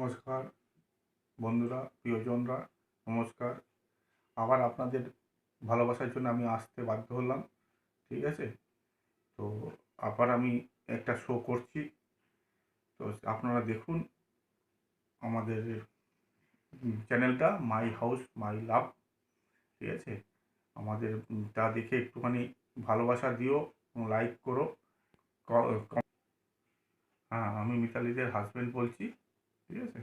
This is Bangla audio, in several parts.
নমস্কার বন্ধুরা, প্রিয়জনরা, নমস্কার। আবার আপনাদের ভালোবাসার জন্য আমি আসতে বাধ্য হলাম। ঠিক আছে, তো আবার আমি একটা শো করছি, তো আপনারা দেখুন আমাদের চ্যানেলটা মাই হাউস মাই লাভ। ঠিক আছে, আমাদের তা দেখে একটুখানি ভালোবাসা দিও, লাইক করো। হ্যাঁ, আমি মিতালিদের হাজব্যান্ড বলছি। ঠিক আছে,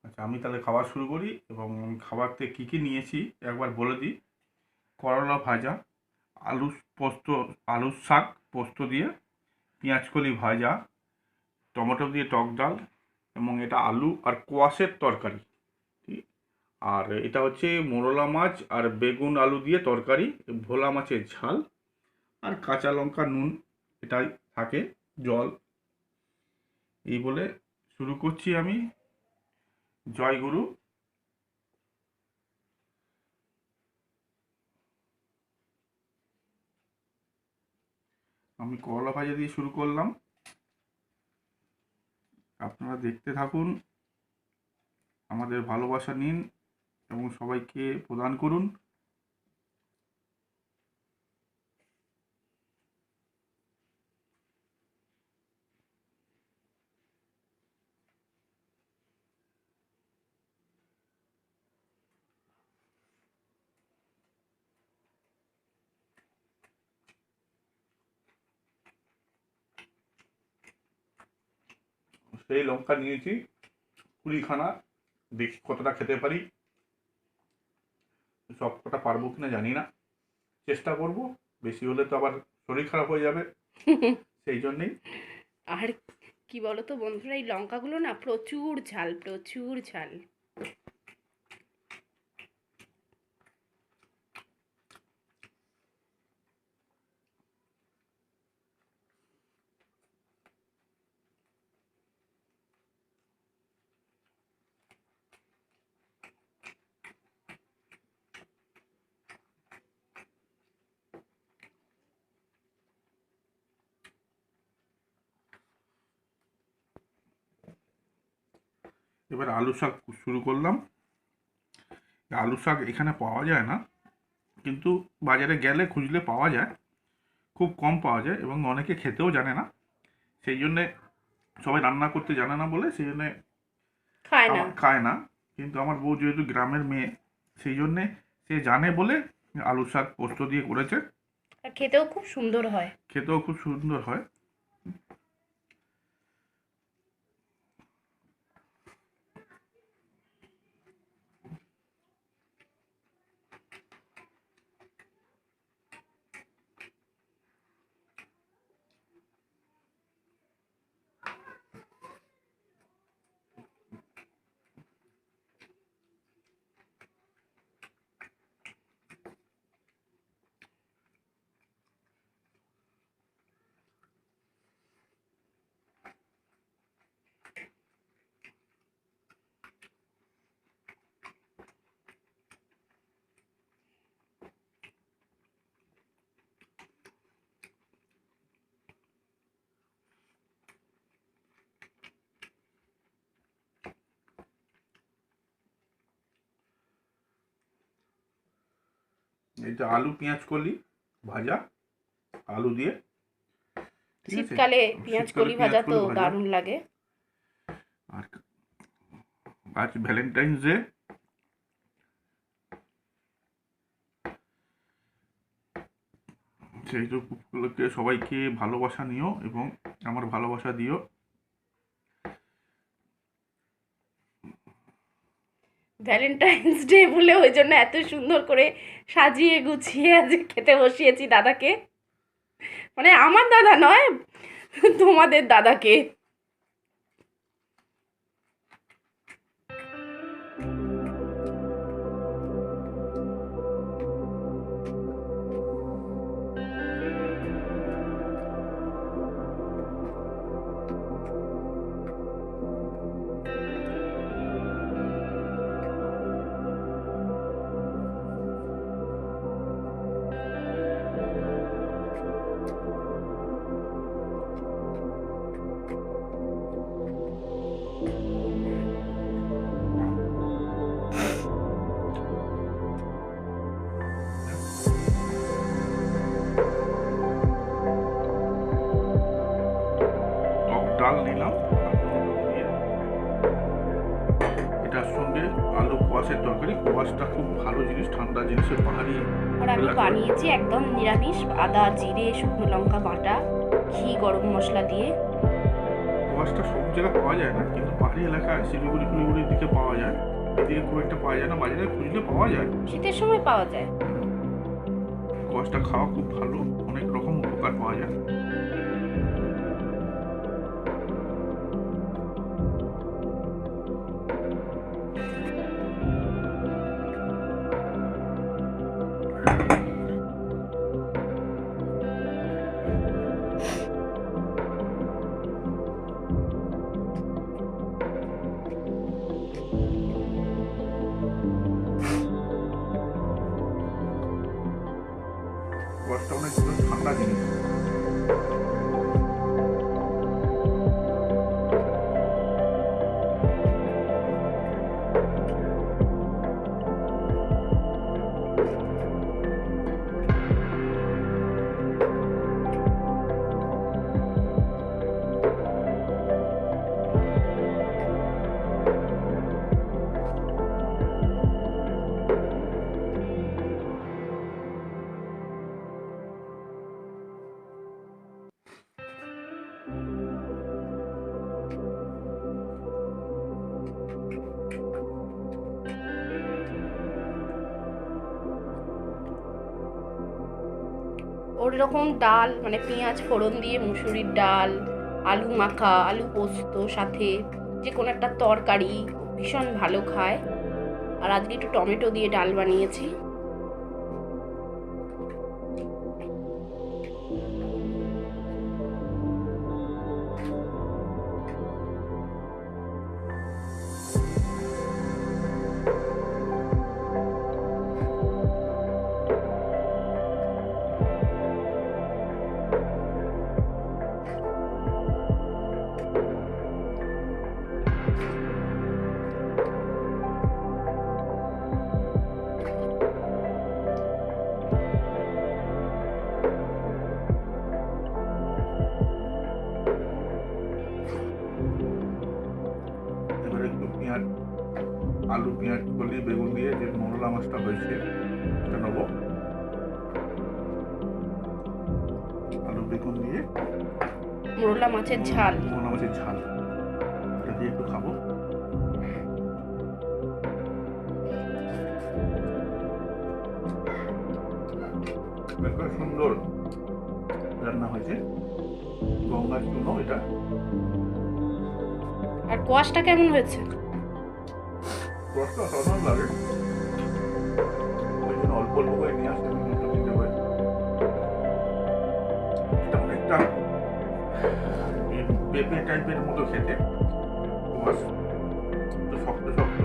আচ্ছা আমি তাহলে খাবার শুরু করি। এবং খাবারতে কী কী নিয়েছি একবার বলে দিই। করলা ভাজা, আলু পোস্ত, আলুর শাক পোস্ত দিয়ে, পেঁয়াজকলি ভাজা, টমেটো দিয়ে টক ডাল, এবং এটা আলু আর কোয়াশের তরকারি। ঠিক, আর এটা হচ্ছে মোরলা মাছ আর বেগুন আলু দিয়ে তরকারি, ভোলা মাছের ঝাল, আর কাঁচা লঙ্কা নুন এটাই থাকে, জল। এই বলে শুরু করছি আমি। জয় গুরু। আমি করলা ভাজা দিয়ে শুরু করলাম, আপনারা দেখতে থাকুন, আমাদের ভালোবাসা নিন এবং সবাইকে প্রদান করুন। সেই লঙ্কা নিয়েছি 20খানা, দেখি কতটা খেতে পারি। সব কটা পারবো কিনা জানি না, চেষ্টা করব। বেশি হলে তো আবার শরীর খারাপ হয়ে যাবে, সেই জন্যেই। আর কি বলতো বন্ধুরা, এই লঙ্কাগুলো না প্রচুর ঝাল, প্রচুর ঝাল। এবার আলু শাক শুরু করলাম। আলু শাক এখানে পাওয়া যায় না, কিন্তু বাজারে গেলে খুঁজলে পাওয়া যায়, খুব কম পাওয়া যায় এবং অনেকে খেতেও জানে না। সেই জন্যে সবাই রান্না করতে জানে না বলে সেই জন্যে খায় না। খায় না। কিন্তু আমার বউ যেহেতু গ্রামের মেয়ে, সেই জন্যে সে জানে বলে আলু শাক পোস্ত দিয়ে করেছে। আর খেতেও খুব সুন্দর হয়। খেতেও খুব সুন্দর হয়। এটা আলু পেঁয়াজ কলি ভাজা, আলু দিয়ে। ঠিক আছে, শীতকালে পেঁয়াজ শীতকালে কলি পেঁয়াজ ভাজা তো কলি ভাজা। দারুণ লাগে। আর আজ ভ্যালেন্টাইন্স ডে, সেই উপলক্ষে সবাইকে ভালোবাসা নিও এবং আমার ভালোবাসা দিও। ভ্যালেন্টাইন্স ডে বলে ওই জন্য এত সুন্দর করে সাজিয়ে গুছিয়ে আজ খেতে বসিয়েছি দাদাকে। মানে আমার দাদা নয়, তোমাদের দাদাকে। নিলাম। এটার সঙ্গে আলু কোয়াশের তরকারি। কোয়াশটা খুব ভালো জিনিস, ঠান্ডা জিনিসের পাহাড়ি আর আমি বানিয়েছি একদম নিরামিষ, আদা জিরে শুকনো লঙ্কা বাটা, ঘি গরম মশলা দিয়ে। কোয়াশটা সব জায়গায় পাওয়া যায় না, কিন্তু পাহাড়ি এলাকায় শিলিগুড়ি ফুলিগুড়ির দিকে পাওয়া যায়, এদিকে খুব একটা পাওয়া যায় না, বাজারে খুঁজলে পাওয়া যায়। শীতের সময় পাওয়া যায়। কোয়াশটা খাওয়া খুব ভালো, অনেক রকম উপকার পাওয়া যায়। কোয়াশটা অনেক ঠান্ডা জিনিস। ওর রকম ডাল মানে পেঁয়াজ ফোড়ন দিয়ে মুসুরির ডাল, আলু মাখা, আলু পোস্ত সাথে যে কোনো একটা তরকারি ভীষণ ভালো খায়। আর আজকে একটু টমেটো দিয়ে ডাল বানিয়েছি। এবারে একটু পেঁয়াজ, আলু পেঁয়াজ কলি বেগুন দিয়ে যে মোরলা মাছটা হয়েছে এটা নেবো। আলু বেগুন দিয়ে মোরলা মাছের ঝাল। মোরলা মাছের ঝাল, এটা দিয়ে একটু খাবো। একবার সুন্দর রান্না হয়েছে, গঙ্গার চুনো এটা। আর কোয়াশটা কেমন হয়েছে? কষ্ট অসাধারণ লাগে, ওই জন্য অল্প অল্প করে নিয়ে আসতে দুটো দিতে হয়। এটা অনেকটা পেঁপে টাইপের মতো খেতে, কোয়াশ একটু শক্ত শক্ত।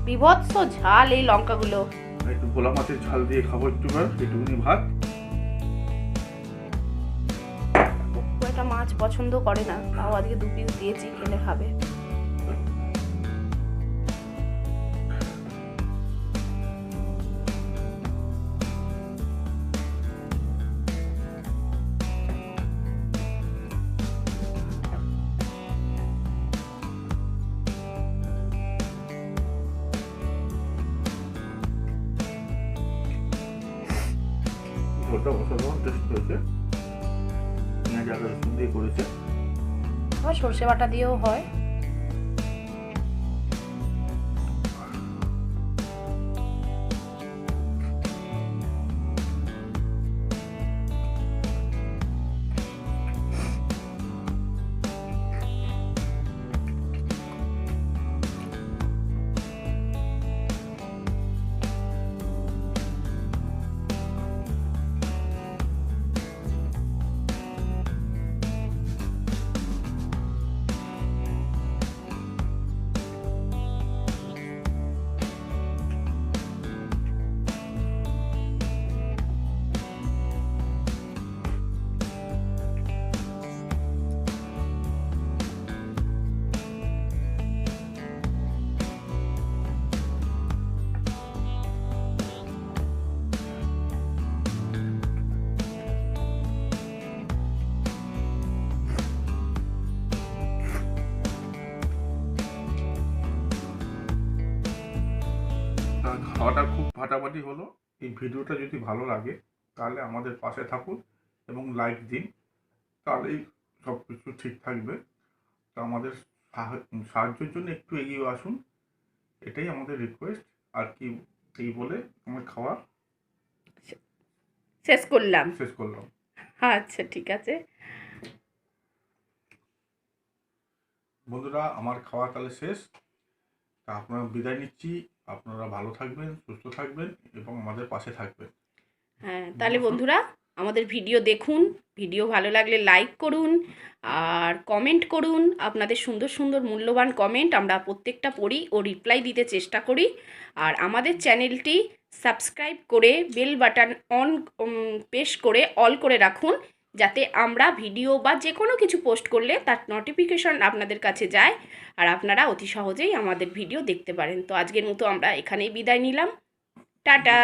বিভৎস ঝাল এই লঙ্কাগুলো। একটু ভোলা মাছের ঝাল দিয়ে খাবো একটু, একটুখানি ভাত। খুব একটা মাছ পছন্দ করে না, তাও আজকে 2 পিস দিয়েছি, খেলে খাবে। ঝোলটা অসাধারণ টেস্ট হয়েছে, পেঁয়াজ আদা রসুন দিয়ে করেছে। আবার সর্ষে বাটা দিয়েও হয়। ফাটাফাটি হলো, এই ভিডিওটা যদি ভালো লাগে তাহলে আমাদের পাশে থাকুন এবং লাইক দিন, তাহলেই সব কিছু ঠিক থাকবে। তো আমাদের সাহায্যের জন্য একটু এগিয়ে আসুন, এটাই আমাদের রিকোয়েস্ট। আর কি এই বলে আমার খাওয়া শেষ করলাম। শেষ করলাম। আচ্ছা, ঠিক আছে। বন্ধুরা, আমার খাওয়া তাহলে শেষ। তা আপনারা বিদায় নিচ্ছি। আপনারা ভালো থাকবেন, সুস্থ থাকবেন এবং আমাদের পাশে থাকবেন। হ্যাঁ, তাহলে বন্ধুরা আমাদের ভিডিও দেখুন, ভিডিও ভালো লাগলে লাইক করুন আর কমেন্ট করুন। আপনাদের সুন্দর সুন্দর মূল্যবান কমেন্ট আমরা প্রত্যেকটা পড়ি ও রিপ্লাই দিতে চেষ্টা করি। আর আমাদের চ্যানেলটি সাবস্ক্রাইব করে বেল বাটন অন প্রেস করে অল করে রাখুন, যাতে আমরা ভিডিও বা যে কোনো কিছু পোস্ট করলে তার নোটিফিকেশন আপনাদের কাছে যায় আর আপনারা অতি সহজেই আমাদের ভিডিও দেখতে পারেন। তো আজকের মতো আমরা এখানেই বিদায় নিলাম। টাটা।